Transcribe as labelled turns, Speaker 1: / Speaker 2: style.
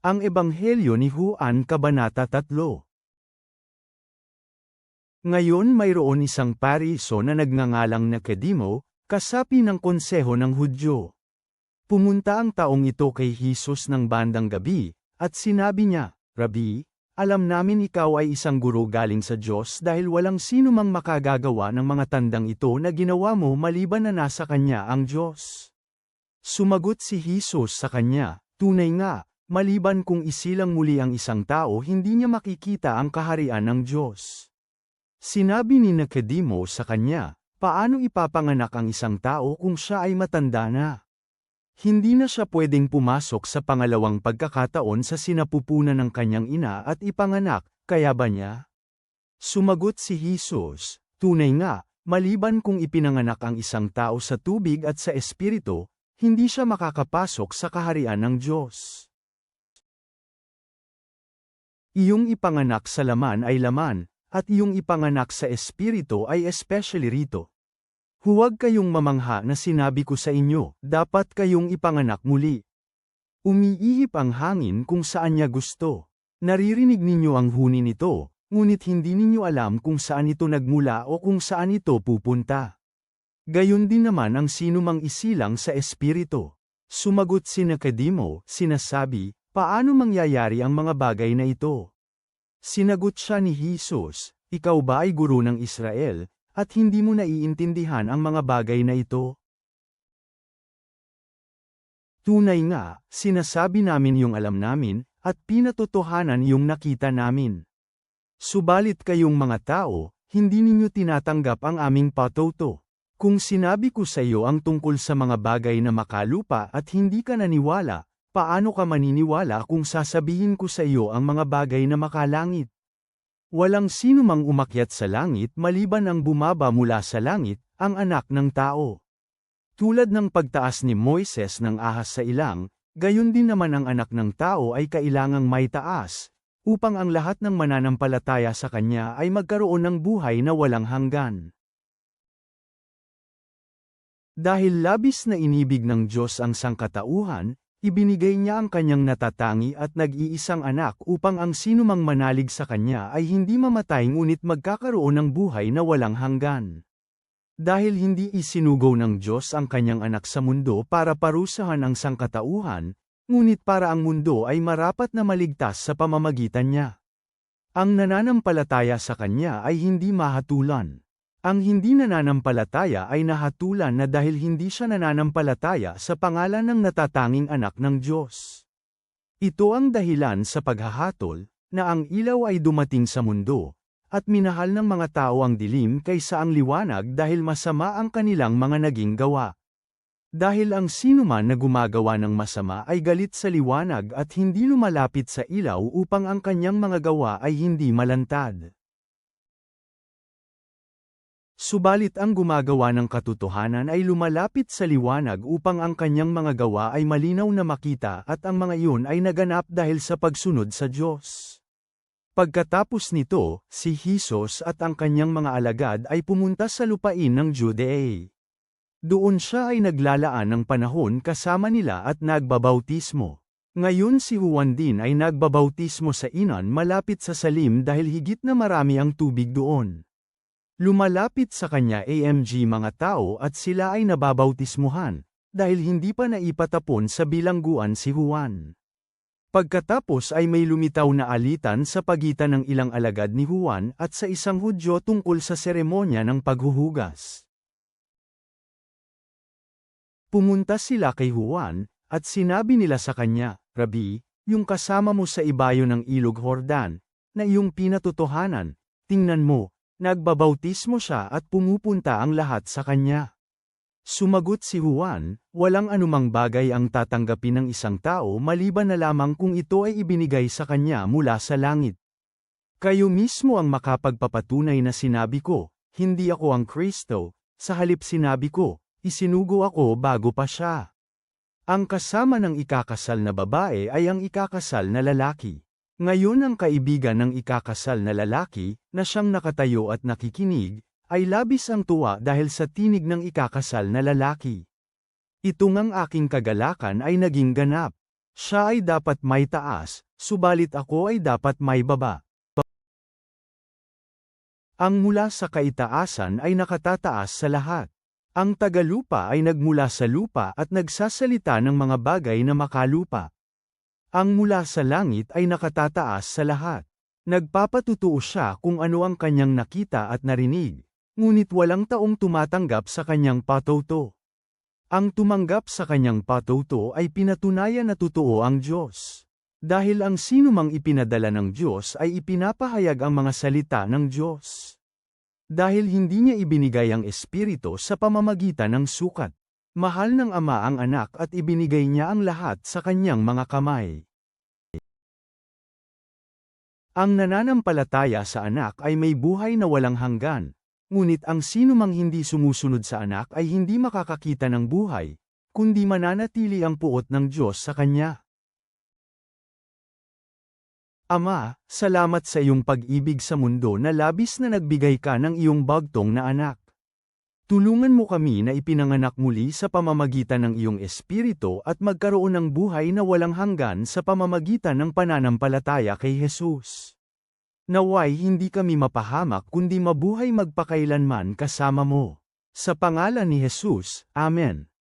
Speaker 1: Ang Ebanghelyo ni Juan Kabanata 3. Ngayon mayroon isang pariso na nagngangalang Nicodemo, kasapi ng konseho ng Hudyo. Pumunta ang taong ito kay Jesus ng bandang gabi, at sinabi niya, "Rabi, alam namin ikaw ay isang guro galing sa Diyos dahil walang sino mang makagagawa ng mga tandang ito na ginawa mo maliban na nasa kanya ang Diyos." Sumagot si Jesus sa kanya, "Tunay nga, maliban kung isilang muli ang isang tao hindi niya makikita ang kaharian ng Diyos." Sinabi ni Nicodemo sa kanya, "Paano ipapanganak ang isang tao kung siya ay matanda na? Hindi na siya pwedeng pumasok sa pangalawang pagkakataon sa sinapupunan ng kanyang ina at ipanganak, kaya ba niya?" Sumagot si Jesus, "Tunay nga, maliban kung ipinanganak ang isang tao sa tubig at sa espiritu, hindi siya makakapasok sa kaharian ng Diyos. Iyong ipanganak sa laman ay laman, at iyong ipanganak sa espiritu ay especially rito. Huwag kayong mamangha na sinabi ko sa inyo, dapat kayong ipanganak muli. Umiihip ang hangin kung saan niya gusto. Naririnig ninyo ang huni nito, ngunit hindi ninyo alam kung saan ito nagmula o kung saan ito pupunta. Gayon din naman ang sinumang isilang sa espiritu." Sumagot si Nicodemo, sinasabi, "Paano mangyayari ang mga bagay na ito?" Sinagot siya ni Jesus, "Ikaw ba ay guro ng Israel, at hindi mo naiintindihan ang mga bagay na ito? Tunay nga, sinasabi namin yung alam namin, at pinatotohanan yung nakita namin. Subalit kayong mga tao, hindi ninyo tinatanggap ang aming patuto. Kung sinabi ko sa iyo ang tungkol sa mga bagay na makalupa at hindi ka naniwala, paano ka maniniwala kung sasabihin ko sa iyo ang mga bagay na makalangit? Walang sino mang umakyat sa langit maliban ang bumaba mula sa langit, ang anak ng tao. Tulad ng pagtaas ni Moises ng ahas sa ilang, gayon din naman ang anak ng tao ay kailangang may taas, upang ang lahat ng mananampalataya sa kanya ay magkaroon ng buhay na walang hanggan." Dahil labis na inibig ng Diyos ang sangkatauhan, ibinigay niya ang kanyang natatangi at nag-iisang anak upang ang sinumang manalig sa kanya ay hindi mamatay ngunit magkakaroon ng buhay na walang hanggan. Dahil hindi isinugaw ng Diyos ang kanyang anak sa mundo para parusahan ang sangkatauhan, ngunit para ang mundo ay marapat na maligtas sa pamamagitan niya. Ang nananampalataya sa kanya ay hindi mahatulan. Ang hindi nananampalataya ay nahatulan na dahil hindi siya nananampalataya sa pangalan ng natatanging anak ng Diyos. Ito ang dahilan sa paghahatol, na ang ilaw ay dumating sa mundo, at minahal ng mga tao ang dilim kaysa ang liwanag dahil masama ang kanilang mga naging gawa. Dahil ang sinuman na gumagawa ng masama ay galit sa liwanag at hindi lumalapit sa ilaw upang ang kanyang mga gawa ay hindi malantad. Subalit ang gumagawa ng katotohanan ay lumalapit sa liwanag upang ang kanyang mga gawa ay malinaw na makita at ang mga iyon ay naganap dahil sa pagsunod sa Diyos. Pagkatapos nito, si Jesus at ang kanyang mga alagad ay pumunta sa lupain ng Judea. Doon siya ay naglalaan ng panahon kasama nila at nagbabautismo. Ngayon si Juan din ay nagbabautismo sa Inon malapit sa Salim dahil higit na marami ang tubig doon. Lumalapit sa kanya mga tao at sila ay nababautismuhan, dahil hindi pa naipatapon sa bilangguan si Juan. Pagkatapos ay may lumitaw na alitan sa pagitan ng ilang alagad ni Juan at sa isang Hudyo tungkol sa seremonya ng paghuhugas. Pumunta sila kay Juan, at sinabi nila sa kanya, "Rabi, yung kasama mo sa ibayo ng ilog Jordan, na iyong pinatotohanan, tingnan mo, nagbabautismo siya at pumupunta ang lahat sa kanya." Sumagot si Juan, "Walang anumang bagay ang tatanggapin ng isang tao maliban na lamang kung ito ay ibinigay sa kanya mula sa langit. Kayo mismo ang makapagpapatunay na sinabi ko, hindi ako ang Kristo, sa halip sinabi ko, isinugo ako bago pa siya. Ang kasama ng ikakasal na babae ay ang ikakasal na lalaki. Ngayon ang kaibigan ng ikakasal na lalaki, na siyang nakatayo at nakikinig, ay labis ang tuwa dahil sa tinig ng ikakasal na lalaki. Ito ngang aking kagalakan ay naging ganap." Siya ay dapat may taas, subalit ako ay dapat may baba. Ang mula sa kaitaasan ay nakatataas sa lahat. Ang tagalupa ay nagmula sa lupa at nagsasalita ng mga bagay na makalupa. Ang mula sa langit ay nakatataas sa lahat. Nagpapatutuo siya kung ano ang kanyang nakita at narinig, ngunit walang taong tumatanggap sa kanyang patuto. Ang tumanggap sa kanyang patuto ay pinatunayan na totoo ang Diyos. Dahil ang sinumang ipinadala ng Diyos ay ipinapahayag ang mga salita ng Diyos. Dahil hindi niya ibinigay ang Espiritu sa pamamagitan ng sukat. Mahal ng Ama ang anak at ibinigay niya ang lahat sa kanyang mga kamay. Ang nananampalataya sa anak ay may buhay na walang hanggan, ngunit ang sinumang hindi sumusunod sa anak ay hindi makakakita ng buhay, kundi mananatili ang puot ng Diyos sa kanya. Ama, salamat sa iyong pag-ibig sa mundo na labis na nagbigay ka ng iyong bagtong na anak. Tulungan mo kami na ipinanganak muli sa pamamagitan ng iyong Espiritu at magkaroon ng buhay na walang hanggan sa pamamagitan ng pananampalataya kay Jesus. Naway hindi kami mapahamak kundi mabuhay magpakailanman kasama mo. Sa pangalan ni Jesus, Amen.